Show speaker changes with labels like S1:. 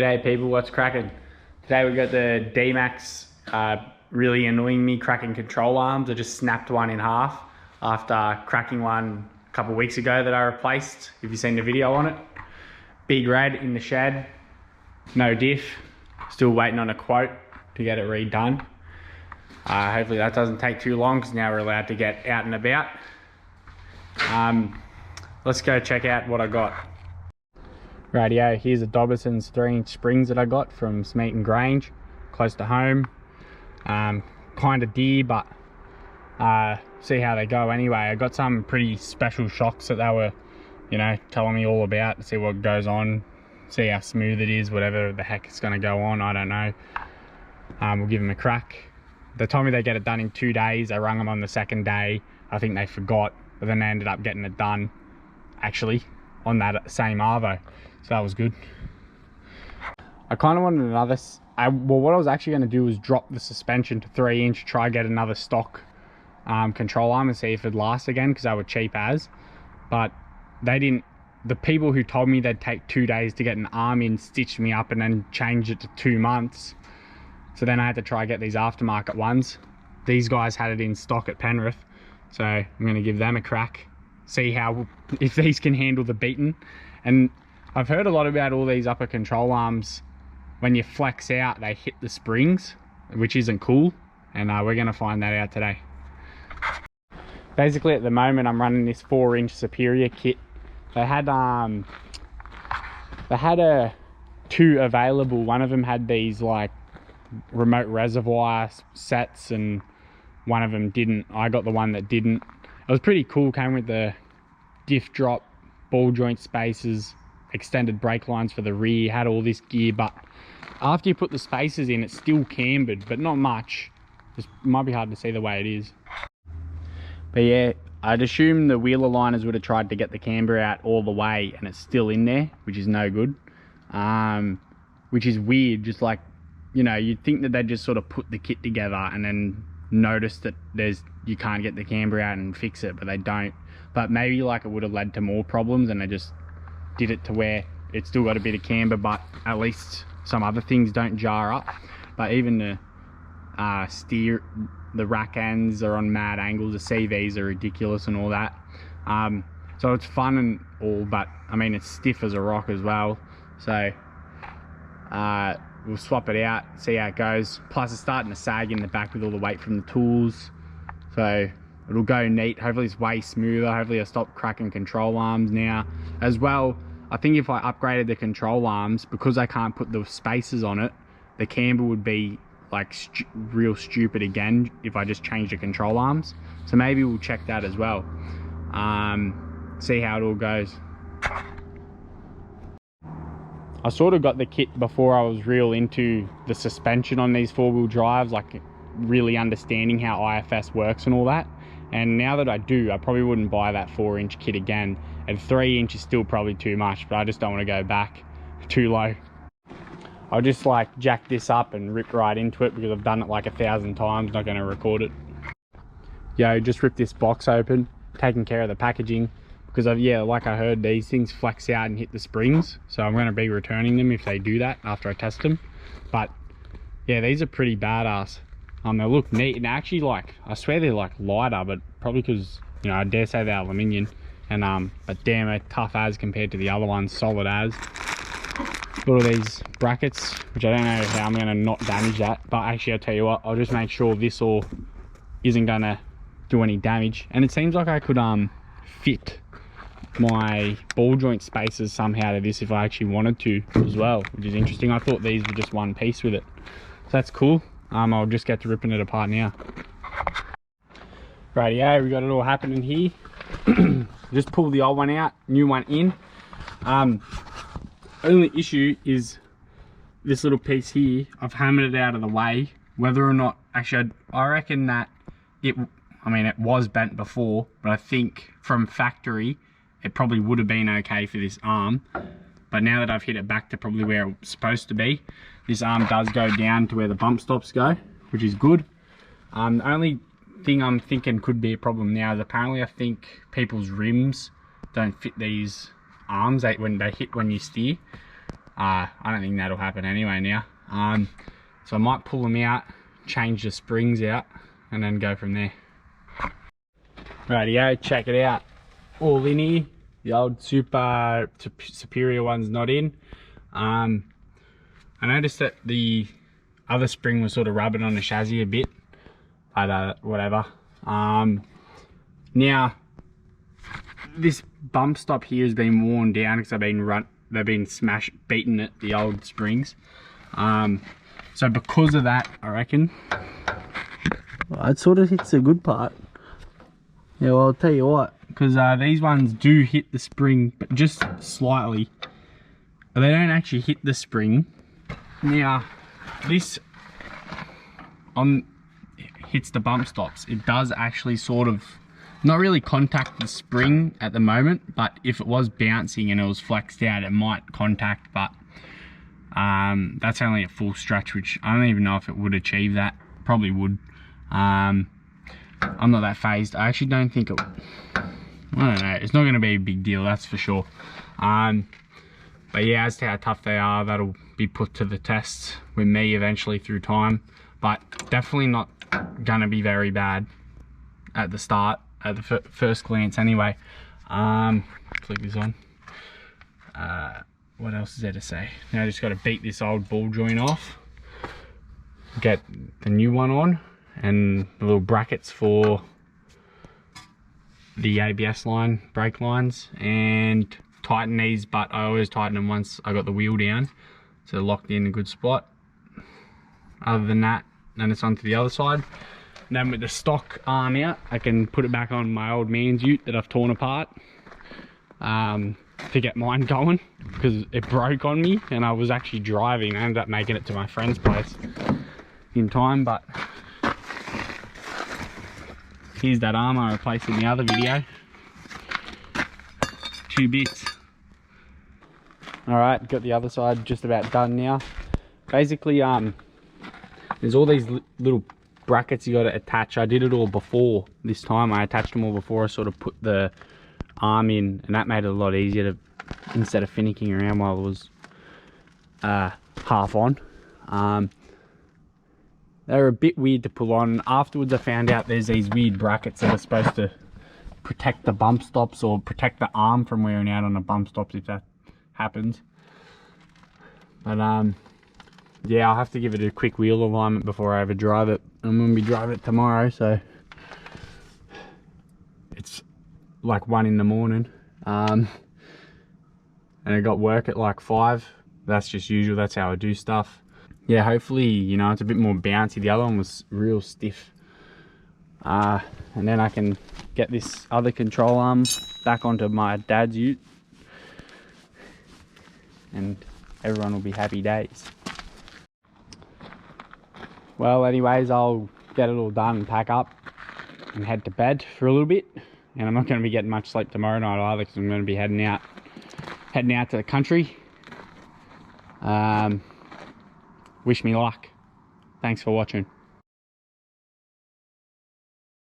S1: G'day people, what's cracking? Today we got the Dmax really annoying me cracking control arms. I just snapped one in half after cracking one a couple of weeks ago that I replaced. If you've seen the video on it. Big red in the shed, no diff. Still waiting on a quote to get it redone. Hopefully that doesn't take too long because now we're allowed to get out and about. Let's go check out what I got. Rightio, here's the Dobinson's 3-inch springs that I got from Smeaton Grange, close to home. Kind of dear, but see how they go anyway. I got some pretty special shocks that they were, telling me all about to see what goes on, see how smooth it is, whatever the heck is going to go on, I don't know. We'll give them a crack. They told me they get it done in 2 days. I rung them on the second day. I think they forgot, but then they ended up getting it done actually on that same Arvo. So that was good. I kind of wanted another, what I was actually going to do was drop the suspension to 3-inch, try get another stock control arm and see if it'd last again, because they were cheap as. But they didn't, the people who told me they'd take 2 days to get an arm in stitched me up and then changed it to 2 months. So then I had to try get these aftermarket ones. These guys had it in stock at Penrith. So I'm going to give them a crack, see if these can handle the beating. And I've heard a lot about all these upper control arms. When you flex out, they hit the springs, which isn't cool. And we're going to find that out today. Basically, at the moment, I'm running this 4-inch Superior kit. They had two available. One of them had these like remote reservoir sets, and one of them didn't. I got the one that didn't. It was pretty cool. Came with the diff drop, ball joint spacers, extended brake lines for the rear, had all this gear, but after you put the spacers in, it's still cambered, but not much. It might be hard to see the way it is. But yeah, I'd assume the wheel aligners would have tried to get the camber out all the way, and it's still in there, which is no good. Which is weird, just like, you'd think that they'd just sort of put the kit together and then notice that you can't get the camber out and fix it, but they don't. But maybe like it would have led to more problems, and they just did it to where it's still got a bit of camber, but at least some other things don't jar up. But even the steer, the rack ends are on mad angles, the CVs are ridiculous and all that. So it's fun and all, but I mean it's stiff as a rock as well. So we'll swap it out, see how it goes. Plus it's starting to sag in the back with all the weight from the tools, so it'll go neat. Hopefully it's way smoother. Hopefully I stop cracking control arms now as well. I think if I upgraded the control arms, because I can't put the spacers on it, the camber would be like real stupid again if I just changed the control arms. So maybe we'll check that as well. See how it all goes. I sort of got the kit before I was real into the suspension on these 4-wheel drives, like really understanding how IFS works and all that. And now that I do, I probably wouldn't buy that 4-inch kit again. And 3-inch is still probably too much, but I just don't want to go back too low. I'll just like jack this up and rip right into it because I've done it like 1,000 times, not going to record it. Yo, just ripped this box open, taking care of the packaging, because like I heard, these things flex out and hit the springs. So I'm going to be returning them if they do that after I test them. But yeah, these are pretty badass. They look neat, and actually, like, I swear they're like lighter, but probably because, I dare say they're aluminium. And but damn, they're tough as compared to the other ones, solid as. Got all these brackets, which I don't know how I'm going to not damage that, but actually I'll tell you what, I'll just make sure this all isn't going to do any damage. And it seems like I could fit my ball joint spacers somehow to this if I actually wanted to as well, which is interesting. I thought these were just one piece with it, so that's cool. I'll just get to ripping it apart now. Rightio, we got it all happening here. Just pull the old one out, new one in. Only issue is this little piece here. I've hammered it out of the way. Whether or not, actually, I reckon that it was bent before, but I think from factory, it probably would have been okay for this arm. But now that I've hit it back to probably where it's supposed to be, this arm does go down to where the bump stops go, which is good. The only thing I'm thinking could be a problem now is apparently I think people's rims don't fit these arms when they hit when you steer. I don't think that'll happen anyway now. So I might pull them out, change the springs out, and then go from there. Rightio, check it out. All in here. The old superior one's not in. I noticed that the other spring was sort of rubbing on the chassis a bit, but whatever. Now this bump stop here has been worn down because they've been beaten at the old springs. So because of that, I reckon it sort of hits the good part. Yeah, well, I'll tell you what, because these ones do hit the spring, but just slightly. They don't actually hit the spring. Now, this hits the bump stops. It does actually sort of not really contact the spring at the moment, but if it was bouncing and it was flexed out, it might contact, but that's only at full stretch, which I don't even know if it would achieve that. Probably would. I'm not that phased. I actually don't think it, I don't know, it's not going to be a big deal, that's for sure. But yeah, as to how tough they are, that'll be put to the test with me eventually through time, but definitely not going to be very bad at the start, at the first glance anyway. Click this on. What else is there to say? Now I just got to beat this old ball joint off, get the new one on, and the little brackets for the ABS line, brake lines, and tighten these, but I always tighten them once I got the wheel down, so they're locked in a good spot. Other than that, then it's onto the other side. And then with the stock arm out, I can put it back on my old man's ute that I've torn apart to get mine going, because it broke on me and I was actually driving. I ended up making it to my friend's place in time, but here's that arm I replaced in the other video. 2 bits. Alright, got the other side just about done now. Basically, there's all these little brackets you got to attach. I did it all before this time. I attached them all before I sort of put the arm in, and that made it a lot easier to, instead of finicking around while it was half on. They were a bit weird to pull on. Afterwards I found out there's these weird brackets that are supposed to protect the bump stops or protect the arm from wearing out on the bump stops if that happens. But yeah, I'll have to give it a quick wheel alignment before I ever drive it. I'm going to be driving it tomorrow, so it's like 1 in the morning. And I got work at like 5. That's just usual, that's how I do stuff. Yeah, hopefully, you know, it's a bit more bouncy. The other one was real stiff. And then I can get this other control arm back onto my dad's ute, and everyone will be happy days. Well, anyways, I'll get it all done and pack up and head to bed for a little bit. And I'm not going to be getting much sleep tomorrow night either, because I'm going to be heading out to the country. Wish me luck. Thanks for watching.